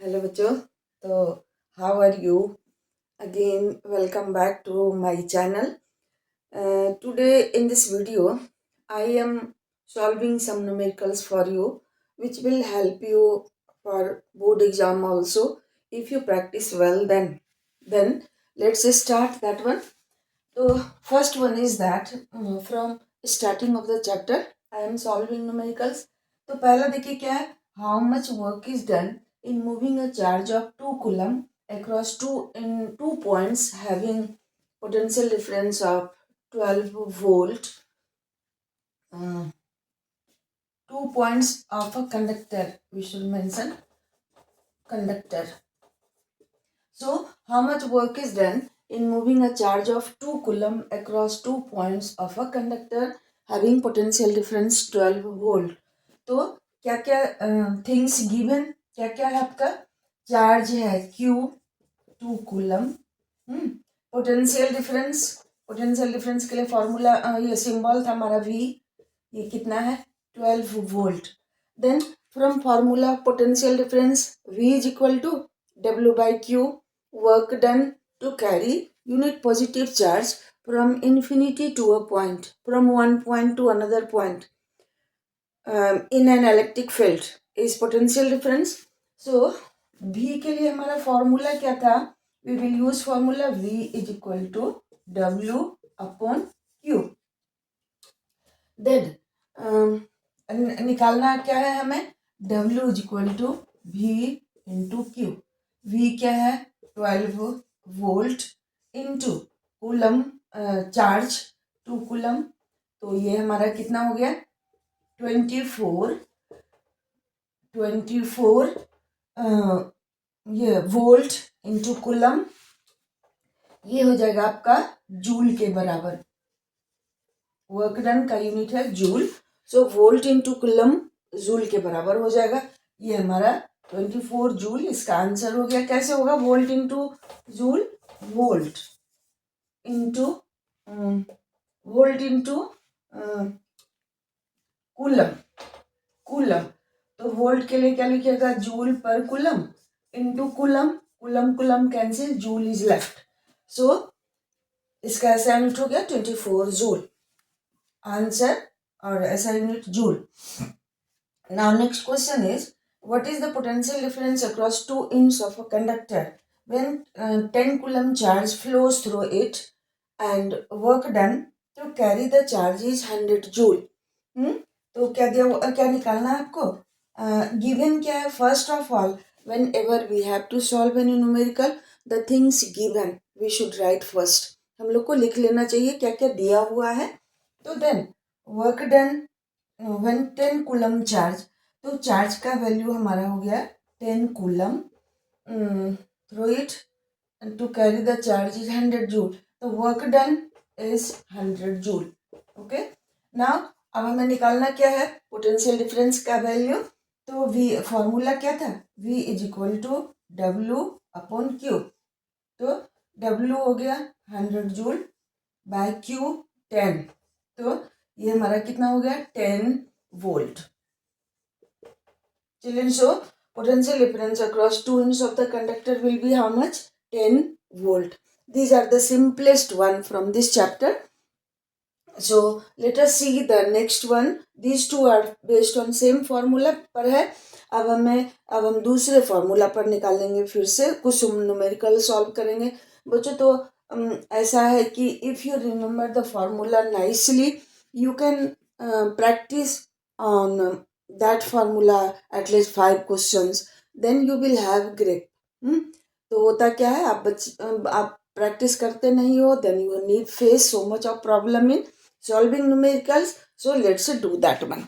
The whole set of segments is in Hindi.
हेलो बच्चों। तो how are you? Again welcome back to my channel. Today in this video I am solving some numericals for you which will help you for board exam also. If you practice well, then let's start that one. So first one is that from starting of the chapter I am solving numericals. तो पहला देखिए क्या है, how much work is done in moving a charge of 2 coulomb across two points having potential difference of 12 volt. 2 points of a conductor, we should mention conductor. So, how much work is done in moving a charge of 2 coulomb across 2 points of a conductor having potential difference 12 volt? तो क्या क्या थिंग्स गिवन, क्या क्या है आपका? चार्ज है Q 2 कूलम. पोटेंशियल डिफरेंस के लिए फॉर्मूला, ये सिंबल था हमारा V. ये कितना है? 12 volt. Then from formula potential difference V is equal to W by Q. Work done to carry unit positive charge from infinity to a point, from one point to another point in an electric field is potential difference. So V के लिए हमारा फॉर्मूला क्या था? We will use formula V is equal to W upon Q. Then निकालना क्या है हमें? W is equal to V into Q. V क्या है? 12 volt into coulomb charge 2 coulomb. तो ये हमारा कितना हो गया? 24 ये वोल्ट इंटू कूलम. ये हो जाएगा आपका जूल के बराबर. वर्क डन का यूनिट है जूल. सो वोल्ट इंटू कूलम जूल के बराबर हो जाएगा. ये हमारा 24 जूल इसका आंसर हो गया. कैसे होगा? Volt into joule, volt into coulomb. तो वोल्ट के लिए क्या लिखिएगा? जूल पर coulomb into coulomb. Coulomb cancel, joule is left. So इसका ऐसा यूनिट हो गया 24 जूल. आंसर और ऐसा unit joule. Now next question is, what is the potential difference across 2 ends of a conductor when 10 coulomb charge flows through it and work done to carry the charge is 100 joule. तो क्या दिया, क्या निकालना है आपको? गिवन क्या है? First of all whenever we have to solve any numerical, the things given we should write first. हम लोग को लिख लेना चाहिए क्या क्या दिया हुआ है. तो then work done when 10 coulomb charge, तो चार्ज का वैल्यू हमारा हो गया 10 coulomb. Through it to carry the charge is 100 joule. तो work done is 100 joule. Okay. Now अब हमें निकालना क्या है? पोटेंशियल डिफरेंस का वैल्यू. तो V फॉर्मूला क्या था? V is equal to W upon Q. तो W हो गया 100 जूल बाय Q 10. तो ये हमारा कितना हो गया? 10 volt. Children, so potential difference across two ends of the conductor will be how much? 10 volt. These are the simplest one from this chapter. So let us see the next one. These two are based on same formula पर है. अब हम दूसरे फॉर्मूला पर निकालेंगे. फिर से कुछ न्यूमेरिकल सॉल्व करेंगे बच्चों. तो ऐसा है कि if you remember the formula nicely, you can practice on that formula at least 5 questions, then you will have grip. तो होता क्या है, आप प्रैक्टिस करते नहीं हो, then you need face so much of problem in solving numericals. So let's do that one.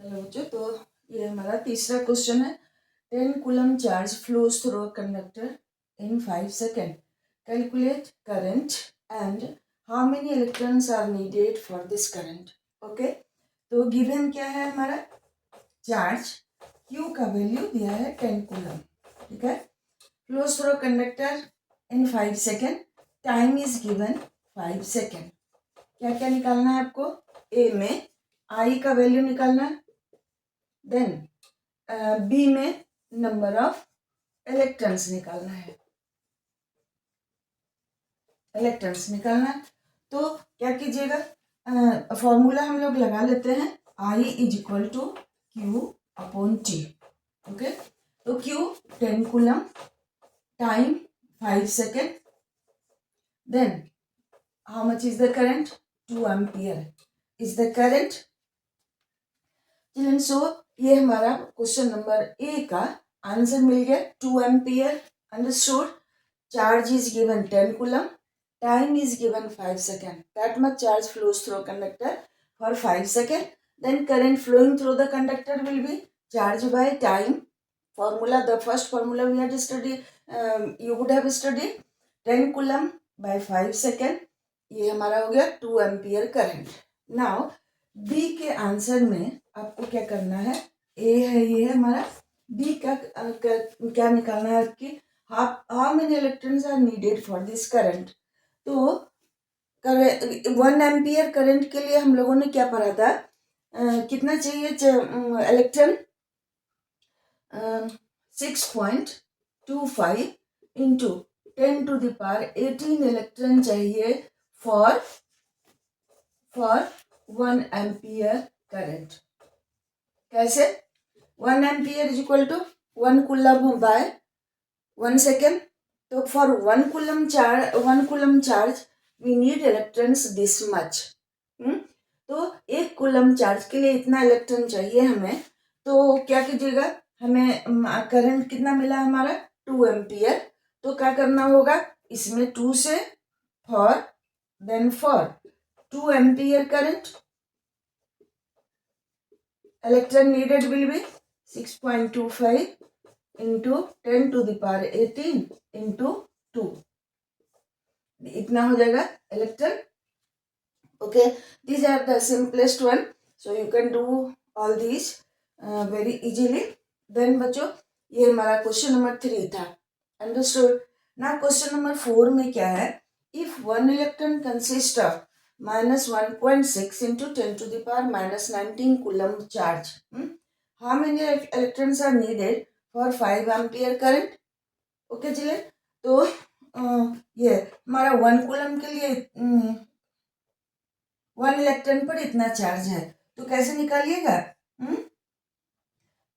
चलो बच्चों, तो ये हमारा तीसरा क्वेश्चन है. 10 coulomb charge flows through a conductor in 5 seconds. Calculate current and how many electrons are needed for this current. Okay. तो गिवन क्या है हमारा? चार्ज Q का वैल्यू दिया है 10 कूलम. ठीक है. Flows through conductor in 5 second. Time is given 5 second. क्या क्या निकालना है आपको? ए में I का वैल्यू निकालना है, देन B में नंबर ऑफ इलेक्ट्रॉन्स निकालना है, इलेक्ट्रॉन्स निकालना है। तो क्या कीजिएगा, फॉर्मूला हम लोग लगा लेते हैं, I is equal to Q upon T। Okay, तो Q 10 coulomb, time 5 second, then how much is the current, 2 ampere is the current. Children, so ये हमारा क्वेश्चन नंबर ए का आंसर मिल गया, 2 ampere. Understood. Charge is given 10 coulomb, time is given 5 seconds. That much charge flows through conductor for 5 seconds. Then current flowing through the conductor will be charge by time. Formula, the first formula we had studied, you would have studied 10 coulomb by 5 seconds. ये हमारा हो गया 2 एम्पियर करंट। नाउ बी के आंसर में आपको क्या करना है, ए है ये है हमारा, बी का क्या निकालना है आपकी, how many electrons are needed for this current. तो 1 एम्पियर करंट के लिए हम लोगों ने क्या पढ़ा था, कितना चाहिए electron, 6.25 into 10 to the power 18 electron चाहिए फॉर 1 एम्पियर करंट। कैसे, 1 ampere is equal to 1 coulomb by 1 second. तो for 1 coulomb charge we need electrons this much. तो 1 कूलम चार्ज के लिए इतना इलेक्ट्रॉन चाहिए हमें। तो क्या कीजिएगा, हमें करंट कितना मिला हमारा, 2 एम्पियर। तो क्या करना होगा, इसमें 2 से for, then for 2 ampere current, electron needed will be 6.25 into 10 to the power 18 into 2, इतना हो जाएगा electron. Okay, these are the simplest one, so you can do all these very easily. Then बच्चों, ये हमारा क्वेश्चन नंबर 3 था। अंडरस्टूड। ना क्वेश्चन नंबर 4 में क्या है, if 1 electron consist of -1.6 into 10 to the power -19 coulomb charge, how many electrons are needed for 5 ampere current. Okay चलिए, तो ये हमारा 1 कूलम के लिए 1 इलेक्ट्रॉन पर इतना चार्ज है, तो कैसे निकालिएगा,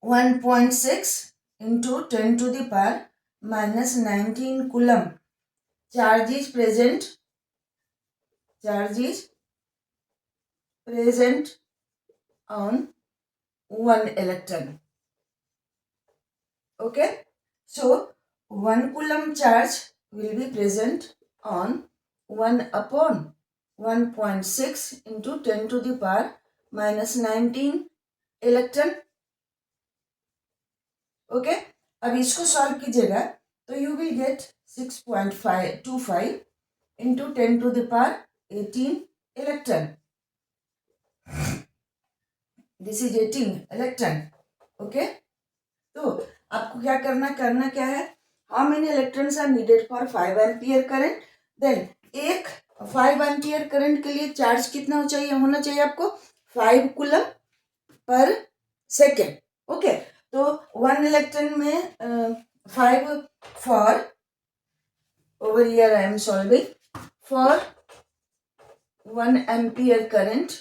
1.6 into 10 to the power -19 coulomb charge is present on 1 electron. Okay, so 1 coulomb charge will be present on 1 upon 1.6 into 10 to the power -19 electron. Okay, अब इसको सॉल्व कीजिएगा तो you will get 6.25 into 10 to the power 18 electron. This is 18 electron. Okay, तो आपको क्या करना क्या है, how many electrons are needed for 5 ampere current. Then एक 5 एम्पियर करंट के लिए चार्ज कितना होना चाहिए आपको, 5 कूलम पर सेकेंड। ओके, तो 1 इलेक्ट्रॉन में 5 for, over here I am solving, for 1 ampere current,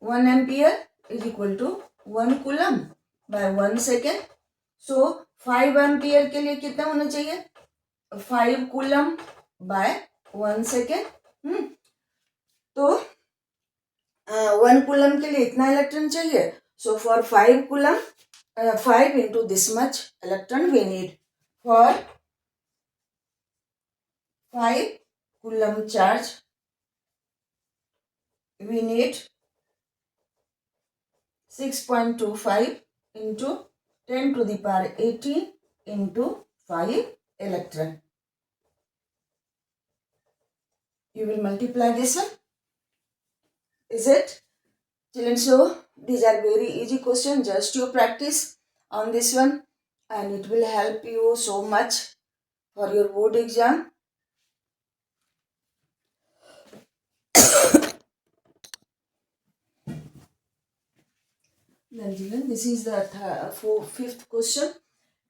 1 ampere is equal to 1 coulomb by 1 second. So 5 ampere के लिए कितना होना चाहिए, 5 कूलम by 1 सेकेंड। तो 1 कूलम के लिए इतना इलेक्ट्रॉन चाहिए, so for 5 coulomb 5 into this much electron we need for 5 coulomb charge, we need 6.25 into 10 to the power 18 into 5 electron. You will multiply this one. Is it? Children, so these are very easy questions. Just you practice on this one and it will help you so much for your board exam. Then children, this is the fifth question.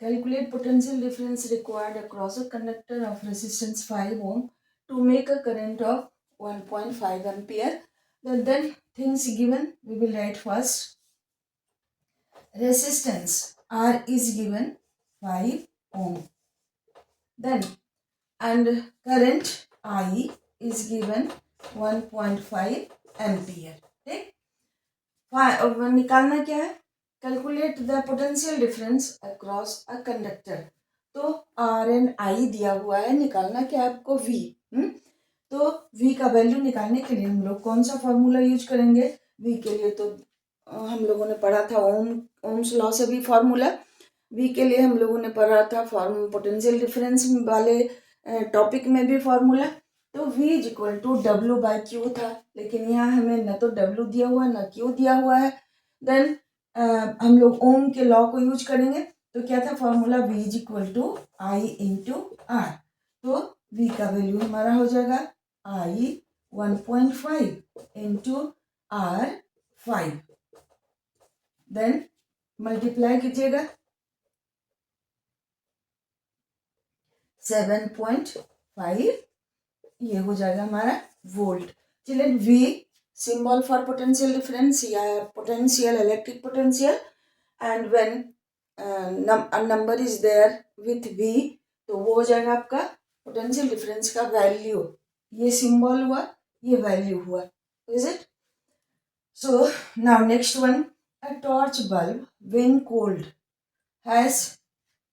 Calculate potential difference required across a conductor of resistance 5 ohm to make a current of 1.5 ampere. Then things given, we will write first. Resistance R is given 5 ohm. Then and current I is given 1.5 ampere. ठीक, निकालना क्या है? Calculate the potential difference across a conductor. तो आर एंड आई दिया हुआ है, निकालना क्या है आपको? वी. तो वी का वैल्यू निकालने के लिए हम लोग कौन सा फॉर्मूला यूज करेंगे? वी के लिए तो हम लोगों ने पढ़ा था ओम्स लॉ से भी फॉर्मूला. वी के लिए हम लोगों ने पढ़ा था पोटेंशियल डिफरेंस वाले टॉपिक में भी फॉर्मूला. तो V is equal to W by Q था, लेकिन यहाँ हमें न तो W दिया हुआ है न Q दिया हुआ है. देन हम लोग ओम के लॉ को यूज करेंगे. तो क्या था formula? V is equal to I into R. तो V का वैल्यू हमारा हो जाएगा I 1.5 into R 5. Then multiply कीजिएगा 7.5, ये हो जाएगा हमारा वोल्ट. चलिए V symbol for potential difference या potential, electric potential. And when number is there with V, तो वो हो जाएगा आपका पोटेंशियल डिफरेंस का वैल्यू. ये सिंबल हुआ, ये वैल्यू हुआ. Is it? So now next one. A torch bulb when cold has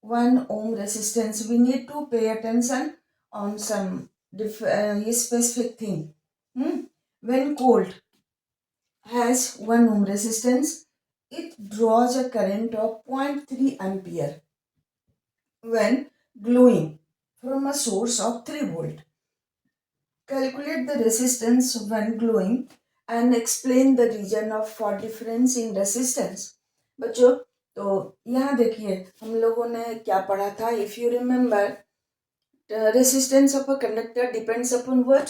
1 ohm resistance. We need to pay attention on some specific thing. When cold has 1 ohm resistance, it draws a current of 0.3 ampere when glowing from a source of 3 volt. Calculate the resistance when glowing and explain the reason for difference in resistance. बच्चों, तो यहाँ देखिए हम लोगों ने क्या पढ़ा था? If you remember, resistance of a conductor depends upon what?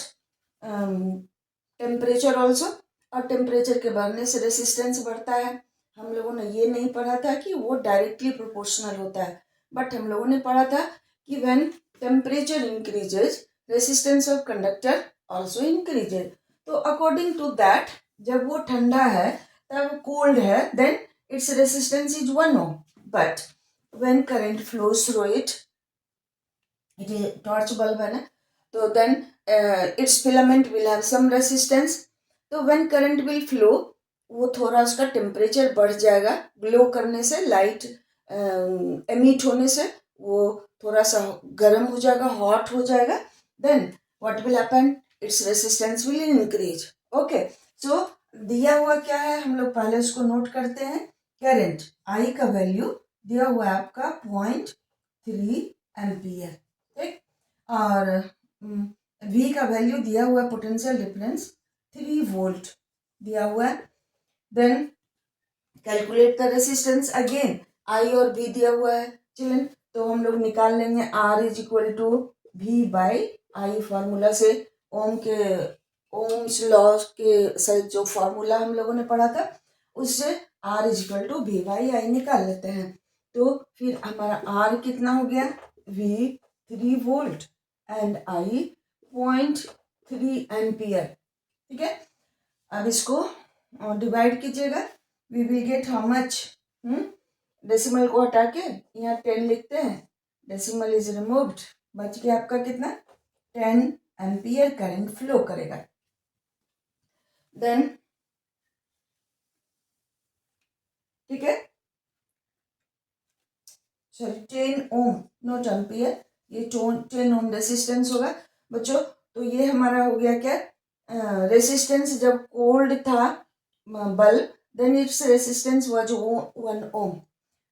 Temperature also. और टेम्परेचर के बढ़ने से रेसिस्टेंस बढ़ता है. हम लोगों ने ये नहीं पढ़ा था कि वो डायरेक्टली प्रोपोर्शनल होता है, बट हम लोगों ने पढ़ा था कि when temperature increases resistance of conductor also increases. तो अकॉर्डिंग टू दैट, जब वो ठंडा है तब कोल्ड है, then its resistance is 1 ohm. But when current flows through it, it is torch bulb है ना, तो then its filament will have some resistance. तो when current will flow, वो थोड़ा उसका टेम्परेचर बढ़ जाएगा. ग्लो करने से, लाइट एमिट होने से वो थोड़ा सा गर्म हो जाएगा, हॉट हो जाएगा. Then what will happen? Its resistance will increase. Okay, so दिया हुआ क्या है हम लोग पहले उसको नोट करते हैं. करंट I का वैल्यू दिया हुआ है आपका 0.3 एम्पियर. ठीक, और V का वैल्यू दिया हुआ है पोटेंशियल डिफरेंस 3 वोल्ट दिया हुआ है. Then calculate the resistance. Again I और V दिया हुआ है. चलें, तो हम लोग निकाल लेंगे R is equal to V by I formula से. ओम्स लॉ के जो फार्मूला हम लोगों ने पढ़ा था उससे R is equal to V by I निकाल लेते हैं. तो फिर हमारा R कितना हो गया? V 3 volt and I 0.3 ampere. ठीक है, अब इसको डिवाइड कीजिएगा. We will get how much? Decimal को हटा के यहाँ 10 लिखते हैं. Decimal is removed. बच गया आपका कितना? 10 एम्पियर करंट फ्लो करेगा. देन ठीक है, सॉरी 10 ओम नॉट एम्पियर, ये 10 ओम रेसिस्टेंस होगा बच्चों. तो ये हमारा हो गया क्या? रेसिस्टेंस जब कोल्ड था bulb, then it's resistance was 1 ohm.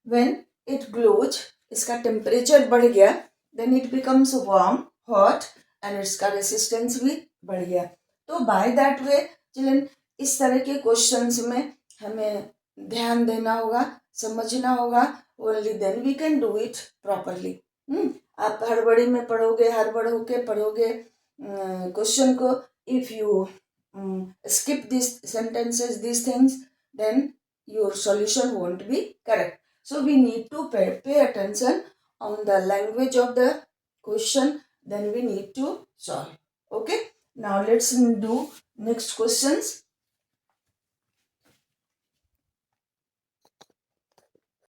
When it glows, इसका टेम्परेचर बढ़ गया, then it becomes warm, hot, and इसका रेसिस्टेंस भी बढ़ गया. तो बाय दैट वे चिल्ड्रन, इस तरह के क्वेश्चंस में हमें ध्यान देना होगा, समझना होगा. Only then we can do it properly. आप हड़बड़ी में पढ़ोगे, हड़बड़ होके पढ़ोगे क्वेश्चन को. If you skip these sentences, these things, then your solution won't be correct. So we need to pay attention on the language of the question, then we need to solve. Okay, now let's do next questions.